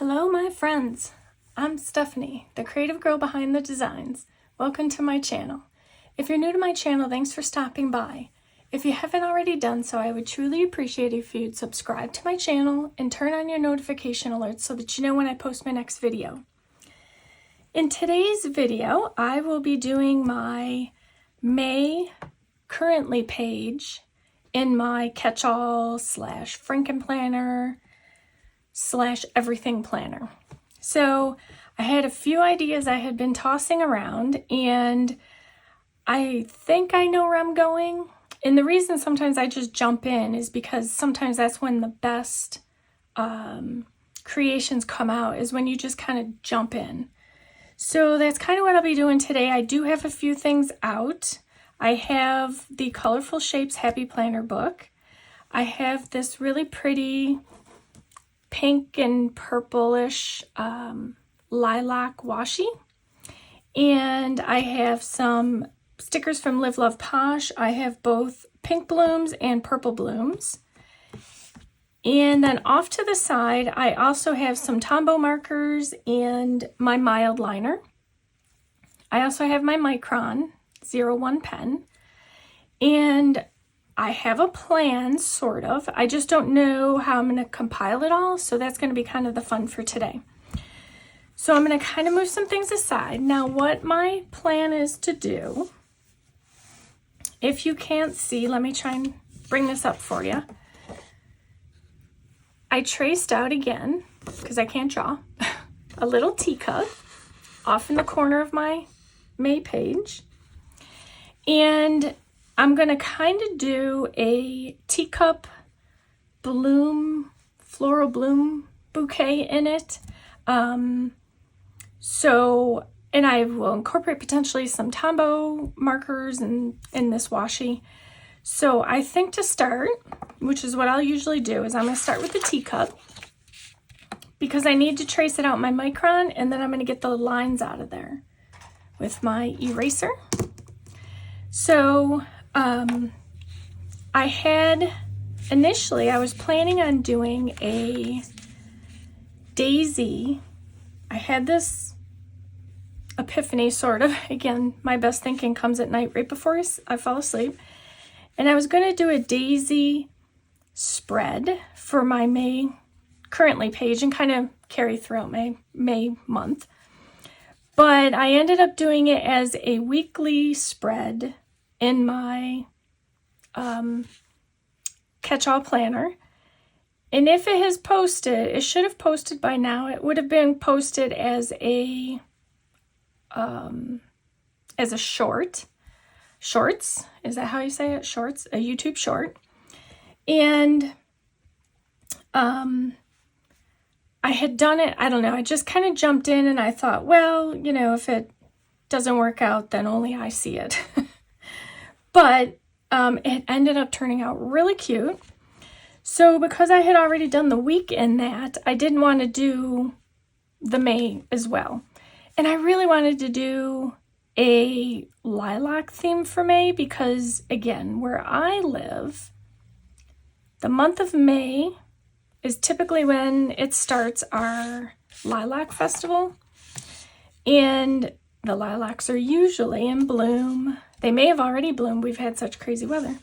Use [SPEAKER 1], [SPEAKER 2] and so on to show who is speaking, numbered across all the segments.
[SPEAKER 1] Hello, my friends. I'm Stephanie, the creative girl behind the designs. Welcome to my channel. If you're new to my channel, thanks for stopping by. If you haven't already done so, I would truly appreciate if you'd subscribe to my channel and turn on your notification alerts so that you know when I post my next video. In today's video, I will be doing my May currently page in my catch-all / Franken planner / everything planner. So I had a few ideas I had been tossing around, and I think I know where I'm going. And the reason sometimes I just jump in is because sometimes that's when the best creations come out, is when you just kind of jump in. So that's kind of what I'll be doing today. I do have a few things out. I have the Colorful Shapes Happy Planner book. I have this really pretty pink and purplish lilac washi. And I have some stickers from Love Posh. I have both pink blooms and purple blooms. And then off to the side, I also have some Tombow markers and my mild liner. I also have my Micron 01 pen. And I have a plan, sort of. I just don't know how I'm going to compile it all, so that's going to be kind of the fun for today. So I'm going to kind of move some things aside. Now, what my plan is to do, if you can't see, let me try and bring this up for you. I traced out again, because I can't draw, a little teacup off in the corner of my May page. And I'm going to kind of do a teacup bloom, floral bloom bouquet in it. And I will incorporate potentially some Tombow markers in this washi. So I think to start, which is what I'll usually do, is I'm going to start with the teacup because I need to trace it out in my Micron, and then I'm going to get the lines out of there with my eraser. So I had initially, I was planning on doing a daisy. I had this epiphany, sort of. Again, my best thinking comes at night right before I fall asleep. And I was going to do a daisy spread for my May currently page and kind of carry throughout my May month. But I ended up doing it as a weekly spread in my catch-all planner. And if it has posted, it should have posted by now. It would have been posted as a shorts. Is that how you say it? Shorts, a YouTube short. And I had done it, I don't know, I just kind of jumped in and I thought, well, you know, if it doesn't work out, then only I see it. But it ended up turning out really cute. So because I had already done the week in that, I didn't want to do the May as well. And I really wanted to do a lilac theme for May because, again, where I live, the month of May is typically when it starts our lilac festival. And the lilacs are usually in bloom. They may have already bloomed. We've had such crazy weather.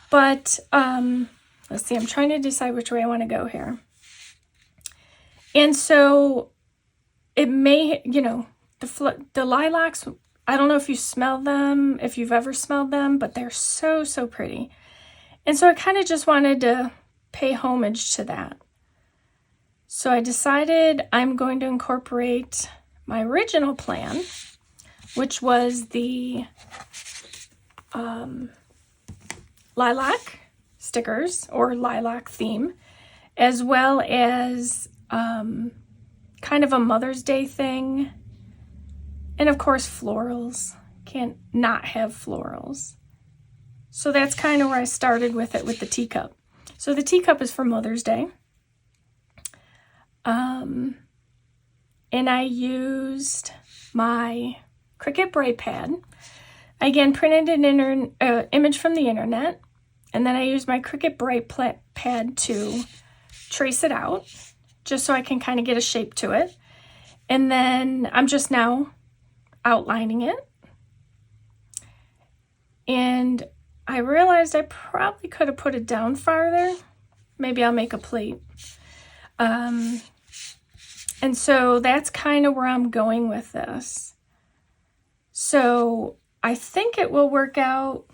[SPEAKER 1] But let's see, I'm trying to decide which way I want to go here. And so it may, you know, the lilacs, I don't know if you smell them, if you've ever smelled them, but they're so, so pretty. And so I kind of just wanted to pay homage to that. So I decided I'm going to incorporate my original plan, which was the lilac stickers or lilac theme, as well as kind of a Mother's Day thing. And of course, florals. Can't not have florals. So that's kind of where I started with it with the teacup. So the teacup is for Mother's Day. And I used my Cricut braid pad. I again printed an image from the internet, and then I used my Cricut braid pad to trace it out. just so I can kind of get a shape to it. And then I'm just now outlining it. And I realized I probably could have put it down farther. Maybe I'll make a plate. And so that's kind of where I'm going with this. So I think it will work out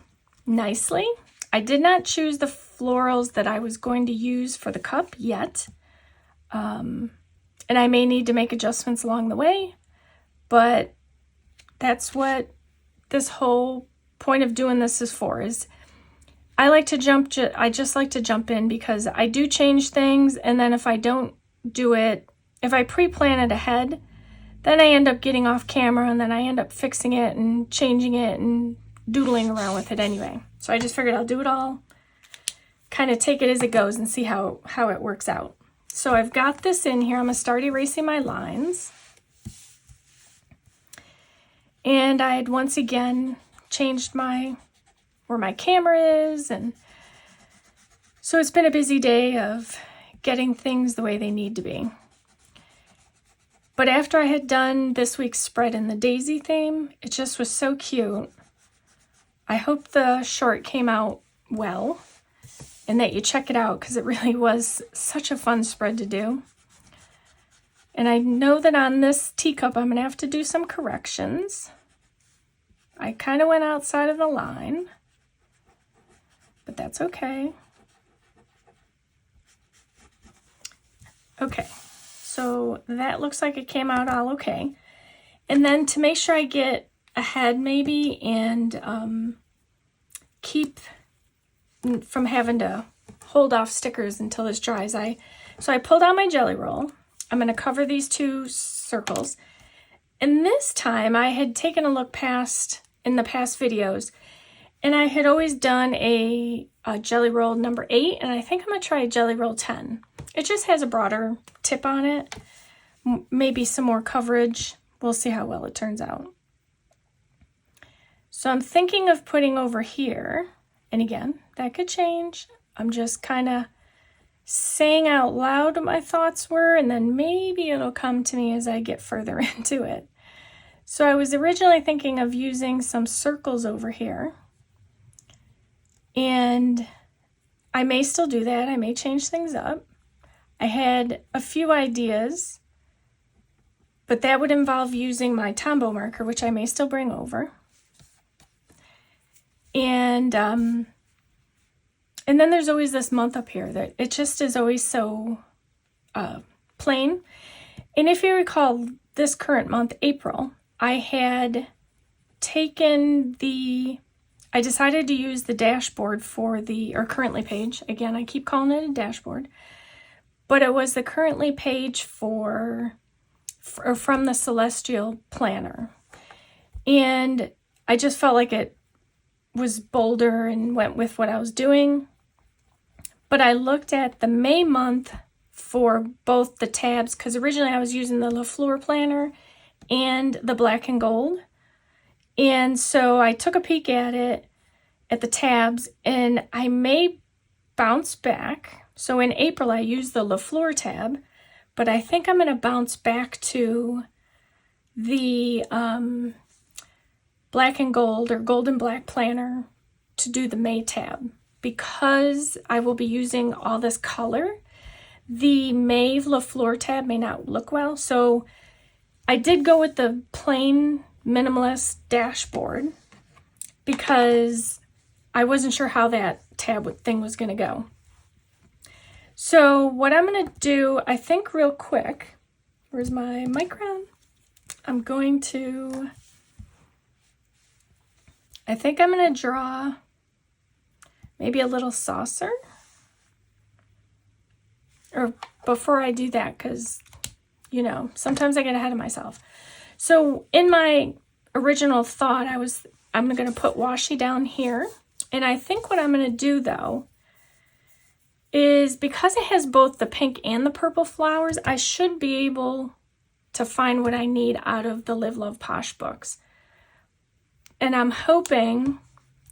[SPEAKER 1] nicely. I did not choose the florals that I was going to use for the cup yet. And I may need to make adjustments along the way, but that's what this whole point of doing this is for. Is I like to jump, I just like to jump in because I do change things, and then if I don't do it, if I pre-plan it ahead, then I end up getting off camera and then I end up fixing it and changing it and doodling around with it anyway. So I just figured I'll do it all, kind of take it as it goes and see how it works out. So I've got this in here. I'm going to start erasing my lines. And I had once again changed where my camera is, and so it's been a busy day of getting things the way they need to be. But after I had done this week's spread in the daisy theme, it just was so cute. I hope the short came out well and that you check it out, because it really was such a fun spread to do. And I know that on this teacup I'm going to have to do some corrections. I kind of went outside of the line, but that's okay. Okay, so that looks like it came out all okay. And then to make sure I get ahead maybe and keep from having to hold off stickers until this dries, so I pulled out my jelly roll. I'm going to cover these 2 circles. And this time I had taken a look in the past videos, and I had always done a jelly roll number 8, and I think I'm going to try a jelly roll 10. It just has a broader tip on it, maybe some more coverage. We'll see how well it turns out. So I'm thinking of putting over here, and again, that could change. I'm just kind of saying out loud what my thoughts were, and then maybe it'll come to me as I get further into it. So I was originally thinking of using some circles over here, and I may still do that. I may change things up. I had a few ideas, but that would involve using my Tombow marker, which I may still bring over. And then there's always this month up here that it just is always so plain. And if you recall, this current month, April, I had taken I decided to use the dashboard for or currently page. Again, I keep calling it a dashboard, but it was the currently page from the Celestial Planner. And I just felt like it was bolder and went with what I was doing. But I looked at the May month for both the tabs, because originally I was using the Le Fleur planner and the black and gold. And so I took a peek at it, at the tabs, and I may bounce back. So in April I used the Le Fleur tab, but I think I'm going to bounce back to the black and gold or gold and black planner to do the May tab, because I will be using all this color. The May Le Fleur tab may not look well, so I did go with the plain minimalist dashboard because I wasn't sure how that tab thing was going to go. So what I'm going to do, I think real quick, where's my micron? I think I'm going to draw maybe a little saucer. Or before I do that, because, sometimes I get ahead of myself. So in my original thought, I'm going to put washi down here. And I think what I'm going to do, though, is because it has both the pink and the purple flowers, I should be able to find what I need out of the Live, Love, Posh books. And I'm hoping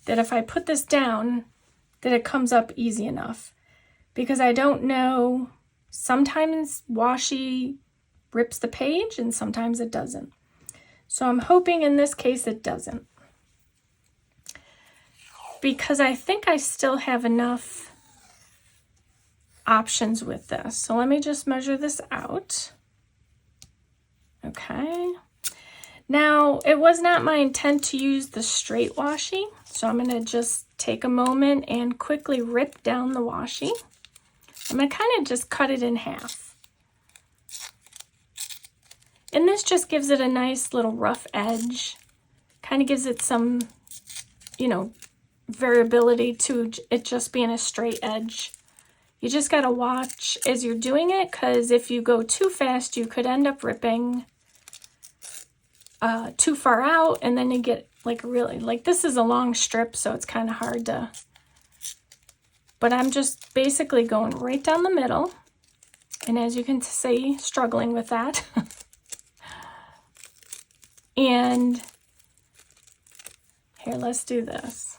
[SPEAKER 1] that if I put this down, that it comes up easy enough. Because I don't know sometimes washi rips the page and sometimes it doesn't. So I'm hoping in this case it doesn't, because I think I still have enough options with this. So let me just measure this out. Okay. Now, it was not my intent to use the straight washi, so I'm going to just take a moment and quickly rip down the washi. I'm going to kind of just cut it in half. And this just gives it a nice little rough edge. Kind of gives it some, you know, variability to it just being a straight edge. You just got to watch as you're doing it, because if you go too fast, you could end up ripping too far out, and then you get like really, like this is a long strip, so it's kind of hard to, but I'm just basically going right down the middle, and as you can see, struggling with that. And here, let's do this.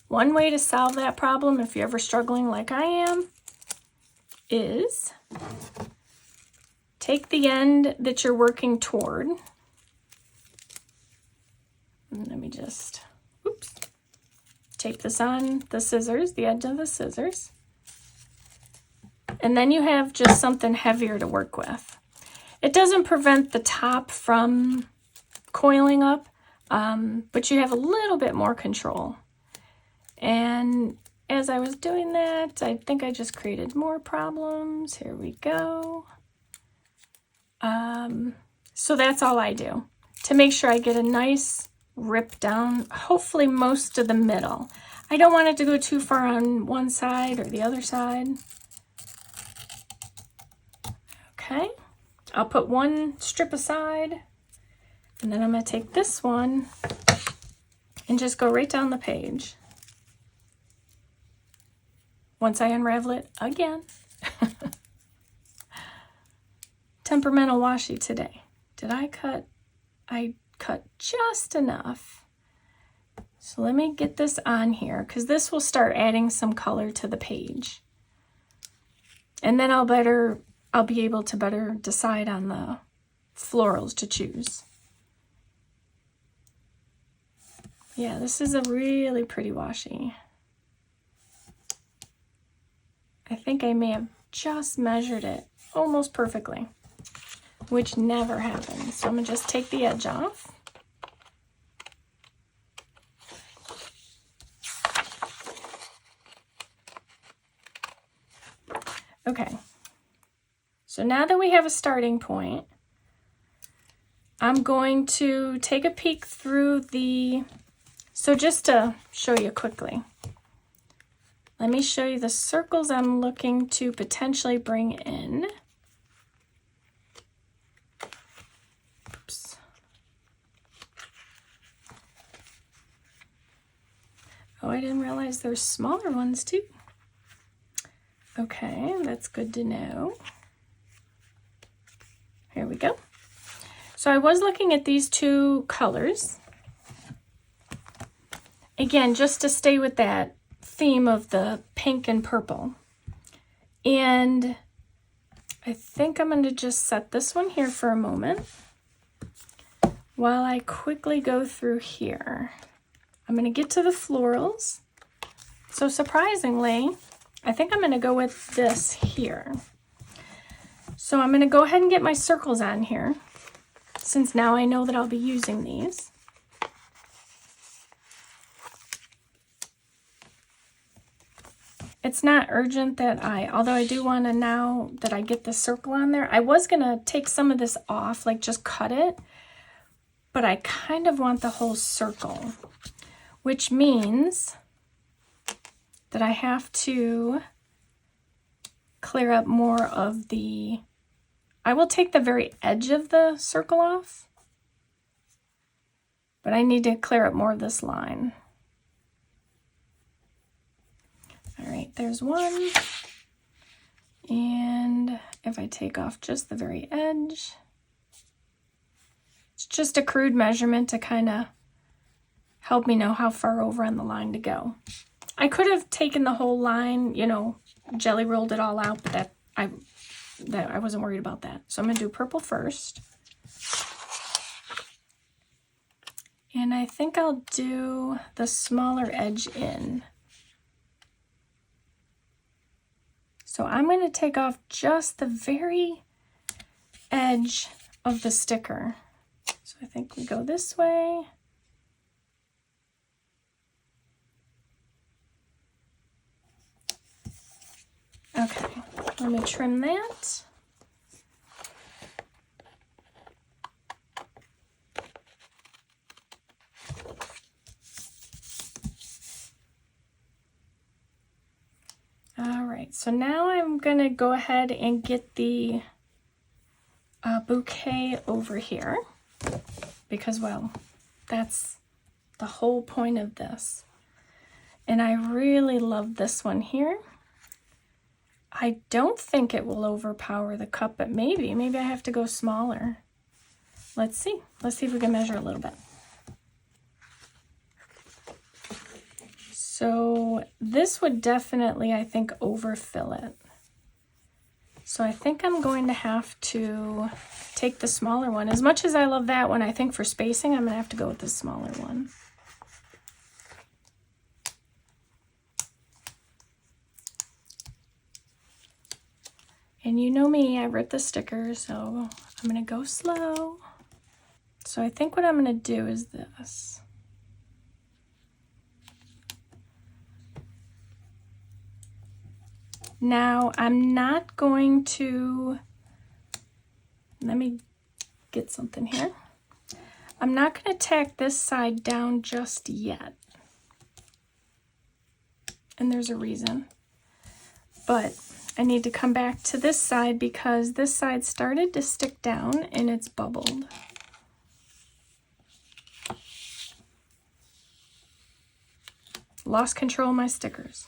[SPEAKER 1] One way to solve that problem, if you're ever struggling like I am, is take the end that you're working toward. And let me just, oops, tape this on the scissors, the edge of the scissors. And then you have just something heavier to work with. It doesn't prevent the top from coiling up, but you have a little bit more control. And as I was doing that, I think I just created more problems. Here we go. So that's all I do to make sure I get a nice rip down, hopefully most of the middle. I don't want it to go too far on one side or the other side. Okay, I'll put one strip aside, and then I'm going to take this one and just go right down the page. Once I unravel it again. Temperamental washi today. Did I cut? I cut just enough. So let me get this on here, because this will start adding some color to the page. And then I'll be able to better decide on the florals to choose. Yeah, this is a really pretty washi. I think I may have just measured it almost perfectly, which never happens. So I'm going to just take the edge off. Okay. So now that we have a starting point, I'm going to take a peek through the, so just to show you quickly, let me show you the circles I'm looking to potentially bring in. Oops. Oh, I didn't realize there's smaller ones too. Okay, that's good to know. Here we go. So I was looking at these two colors. Again, just to stay with that theme of the pink and purple. And I think I'm going to just set this one here for a moment while I quickly go through here. I'm going to get to the florals. So surprisingly, I think I'm going to go with this here. So I'm going to go ahead and get my circles on here, since now I know that I'll be using these. It's not urgent that although I do want to, now that I get the circle on there, I was going to take some of this off, like just cut it, but I kind of want the whole circle, which means that I have to clear up more of the, I will take the very edge of the circle off, but I need to clear up more of this line. All right, there's one. And if I take off just the very edge, it's just a crude measurement to kind of help me know how far over on the line to go. I could have taken the whole line, you know, jelly rolled it all out, but I wasn't worried about that. So I'm going to do purple first. And I think I'll do the smaller edge in. So I'm going to take off just the very edge of the sticker. So I think we go this way. Okay, let me trim that. All right, so now I'm gonna go ahead and get the bouquet over here because, well, that's the whole point of this. And I really love this one here. I don't think it will overpower the cup, but maybe I have to go smaller. Let's see if we can measure a little bit. So this would definitely, I think, overfill it. So I think I'm going to have to take the smaller one. As much as I love that one, I think for spacing, I'm going to have to go with the smaller one. And you know me, I rip the sticker, so I'm going to go slow. So I think what I'm going to do is this. Now, I'm not going to, let me get something here. I'm not going to tack this side down just yet. And there's a reason. But I need to come back to this side because this side started to stick down and it's bubbled. Lost control of my stickers.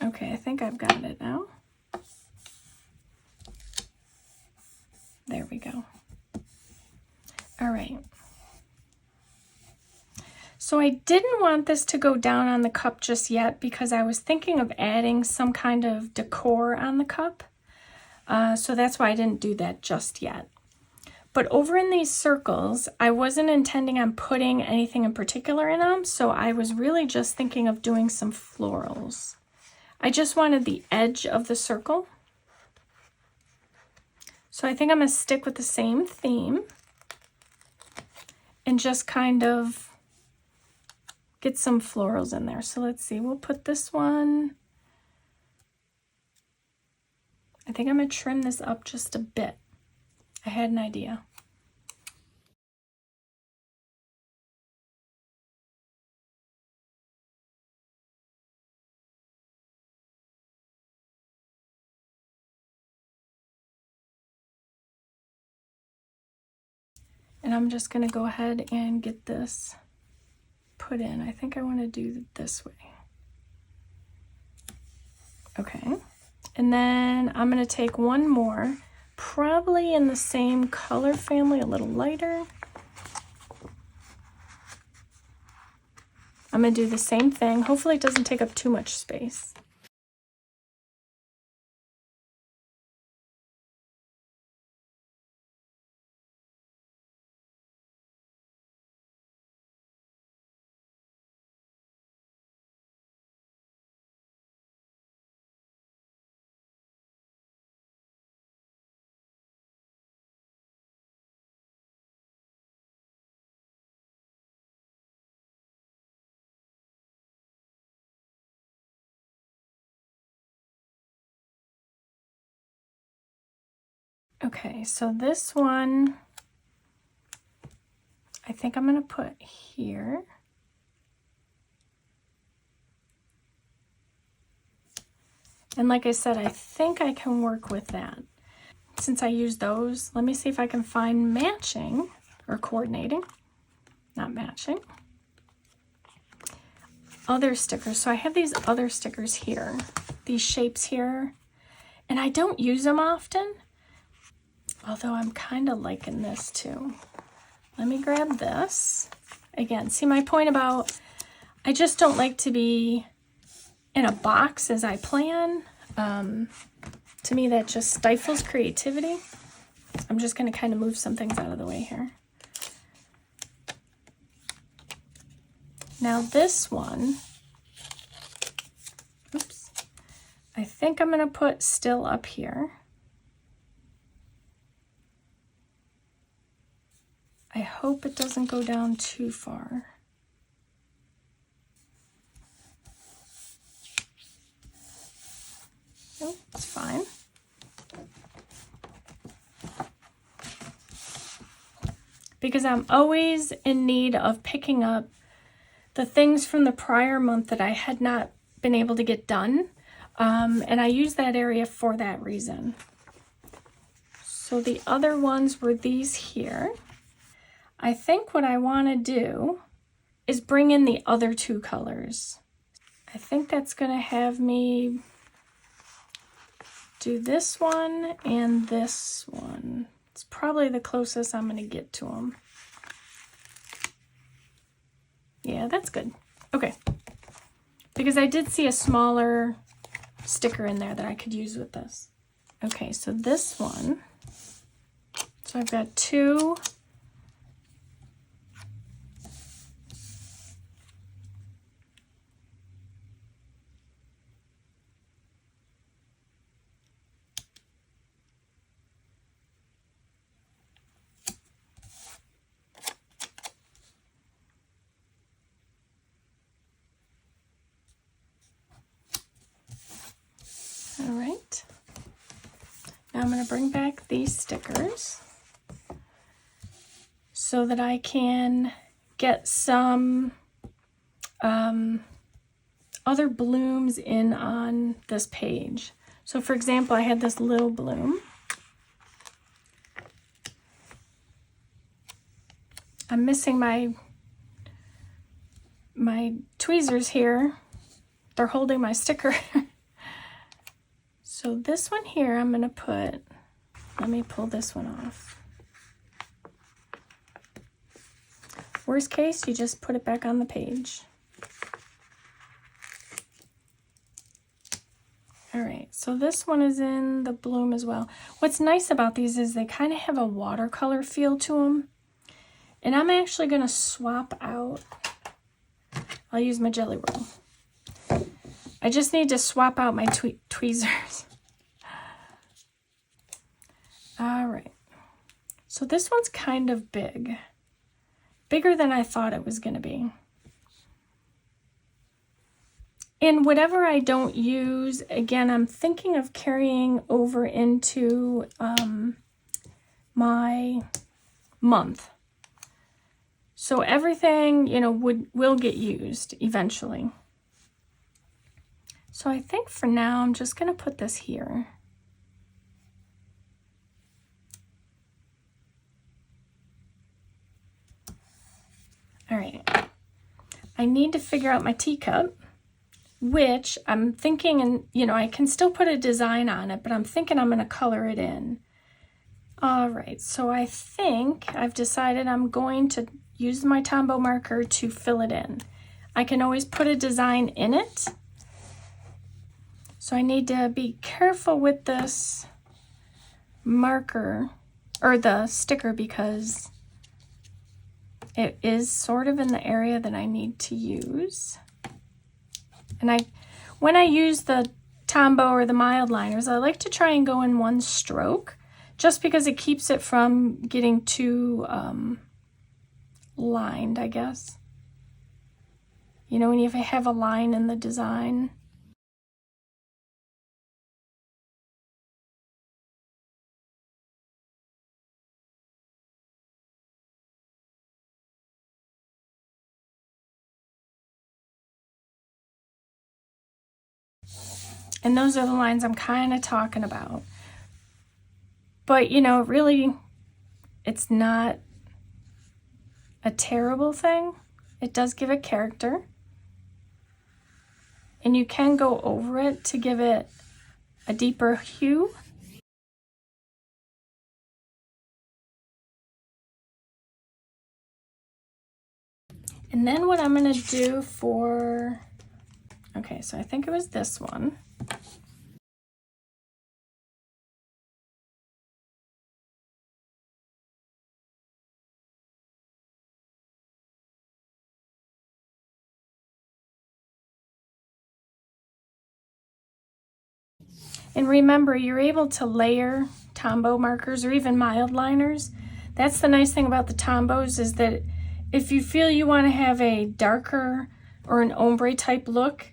[SPEAKER 1] Okay, I think I've got it now. There we go. All right. So I didn't want this to go down on the cup just yet because I was thinking of adding some kind of decor on the cup. So that's why I didn't do that just yet. But over in these circles, I wasn't intending on putting anything in particular in them. So I was really just thinking of doing some florals. I just wanted the edge of the circle. So I think I'm going to stick with the same theme and just kind of get some florals in there. So let's see, we'll put this one. I think I'm going to trim this up just a bit. I had an idea. And I'm just going to go ahead and get this put in. I think I want to do it this way. Okay. And then I'm going to take one more, probably in the same color family, a little lighter. I'm going to do the same thing. Hopefully it doesn't take up too much space. Okay, so this one, I think I'm going to put here. And like I said, I think I can work with that. Since I use those, let me see if I can find matching or coordinating, not matching, other stickers. So I have these other stickers here, these shapes here, and I don't use them often. Although I'm kind of liking this too. Let me grab this. Again, see my point about, I just don't like to be in a box as I plan. To me, that just stifles creativity. I'm just going to kind of move some things out of the way here. Now this one, oops, I think I'm going to put still up here. I hope it doesn't go down too far. Oh, it's fine. Because I'm always in need of picking up the things from the prior month that I had not been able to get done. And I use that area for that reason. So the other ones were these here. I think what I want to do is bring in the other two colors. I think that's going to have me do this one and this one. It's probably the closest I'm going to get to them. Yeah, that's good. Okay. Because I did see a smaller sticker in there that I could use with this. Okay, so this one. So I've got two. All right. Now I'm going to bring back these stickers so that I can get some other blooms in on this page. So for example, I had this little bloom. I'm missing my tweezers here. They're holding my sticker. So this one here, I'm going to put, let me pull this one off. Worst case, you just put it back on the page. All right, so this one is in the bloom as well. What's nice about these is they kind of have a watercolor feel to them. And I'm actually going to swap out, I'll use my Jelly Roll. I just need to swap out my tweezers. All right, so this one's kind of big. Bigger than I thought it was going to be. And whatever I don't use, again, I'm thinking of carrying over into my month. So everything, you know, will get used eventually. So I think for now, I'm just going to put this here. All right. I need to figure out my teacup, which I'm thinking, and you know, I can still put a design on it, but I'm thinking I'm going to color it in. All right, so I think I've decided I'm going to use my Tombow marker to fill it in. I can always put a design in it. So I need to be careful with this marker, or the sticker, because it is sort of in the area that I need to use. And when I use the Tombow or the mild liners, I like to try and go in one stroke, just because it keeps it from getting too lined, I guess. You know, when you have a line in the design. And those are the lines I'm kind of talking about. But, you know, really, it's not a terrible thing. It does give it character. And you can go over it to give it a deeper hue. And then what I'm going to do for Okay, so I think it was this one. And remember, you're able to layer Tombow markers or even mild liners. That's the nice thing about the Tombows, is that if you feel you want to have a darker or an ombre type look,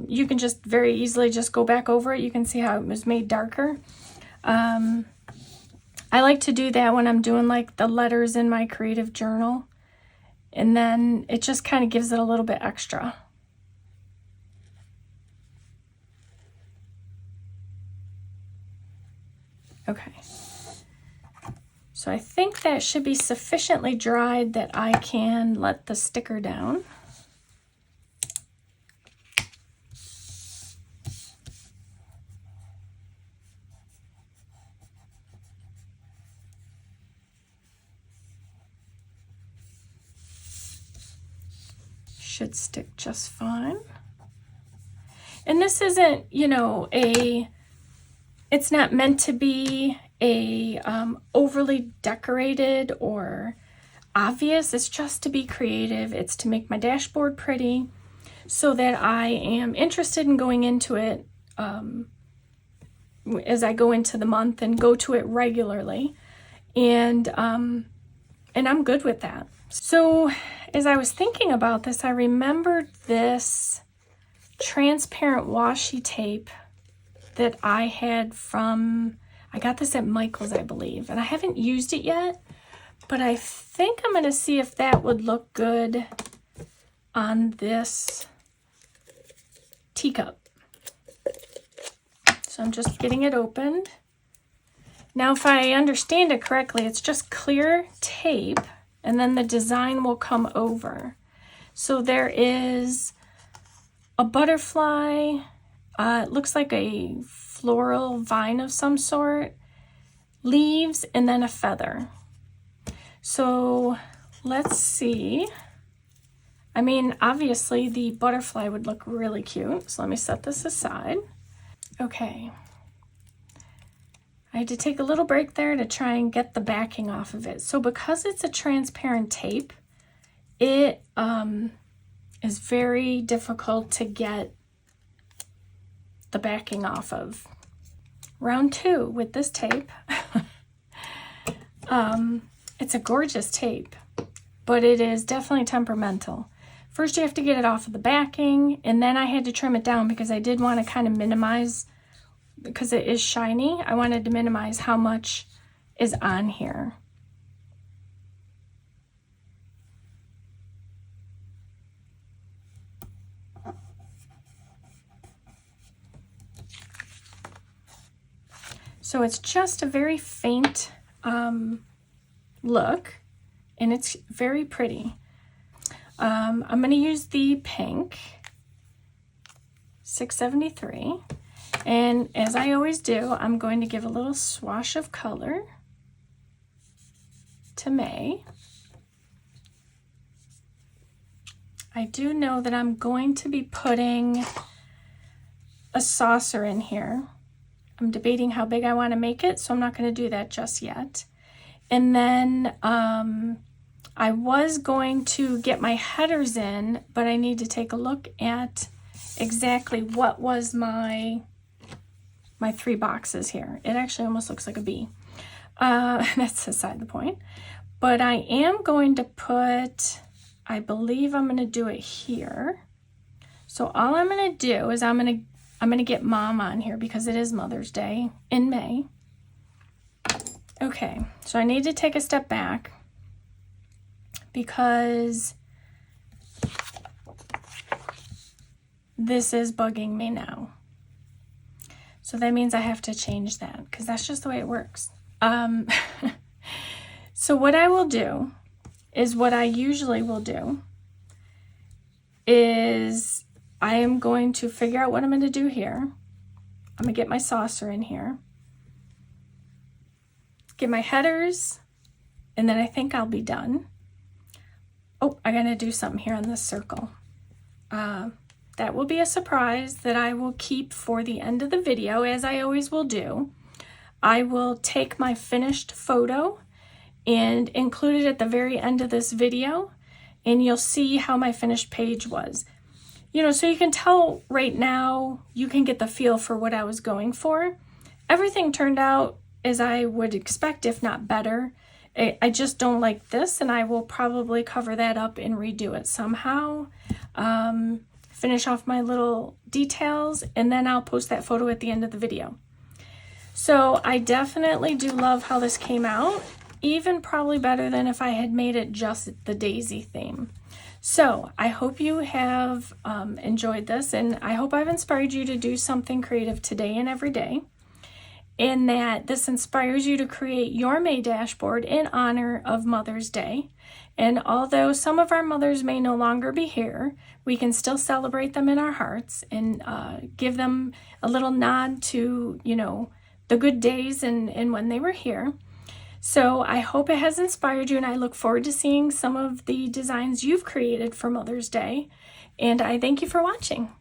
[SPEAKER 1] you can just very easily just go back over it. You can see how it was made darker. I like to do that when I'm doing like the letters in my creative journal. And then it just kind of gives it a little bit extra. Okay. So I think that should be sufficiently dried that I can let the sticker down. Should stick just fine. And this isn't, you know, it's not meant to be a overly decorated or obvious. It's just to be creative. It's to make my dashboard pretty so that I am interested in going into it as I go into the month and go to it regularly. And I'm good with that. So as I was thinking about this, I remembered this transparent washi tape that I had from, I got this at Michael's, I believe, and I haven't used it yet, but I think I'm going to see if that would look good on this teacup. So I'm just getting it opened. Now, if I understand it correctly, it's just clear tape, and then the design will come over. So there is a butterfly. It looks like a floral vine of some sort, leaves, and then a feather. So let's see. I mean, obviously the butterfly would look really cute. So let me set this aside. Okay. I had to take a little break there to try and get the backing off of it. So because it's a transparent tape, it is very difficult to get the backing off of. Round 2 with this tape. It's a gorgeous tape, but it is definitely temperamental. First you have to get it off of the backing, and then I had to trim it down because I did want to kind of minimize, because it is shiny, I wanted to minimize how much is on here. So it's just a very faint look, and it's very pretty. I'm going to use the pink 673, and as I always do, I'm going to give a little swash of color to May. I do know that I'm going to be putting a saucer in here. I'm debating how big I want to make it, so I'm not going to do that just yet. And then I was going to get my headers in, but I need to take a look at exactly what was my 3 boxes here. It actually almost looks like a bee. That's beside the point. But I am going to put, I believe I'm going to do it here. So all I'm going to do is I'm going to get Mom on here because it is Mother's Day in May. Okay, so I need to take a step back because this is bugging me now. So that means I have to change that because that's just the way it works. So what I will do is what I usually will do is I am going to figure out what I'm going to do here. I'm going to get my saucer in here, get my headers, and then I think I'll be done. Oh, I got to do something here on this circle. that will be a surprise that I will keep for the end of the video, as I always will do. I will take my finished photo and include it at the very end of this video, and you'll see how my finished page was. You know, so you can tell right now, you can get the feel for what I was going for. Everything turned out as I would expect, if not better. I just don't like this, and I will probably cover that up and redo it somehow. Finish off my little details, and then I'll post that photo at the end of the video. So I definitely do love how this came out, even probably better than if I had made it just the daisy theme. So I hope you have enjoyed this, and I hope I've inspired you to do something creative today and every day, and that this inspires you to create your May dashboard in honor of Mother's Day. And although some of our mothers may no longer be here, we can still celebrate them in our hearts and give them a little nod to, you know, the good days and when they were here. So I hope it has inspired you, and I look forward to seeing some of the designs you've created for Mother's Day. And I thank you for watching.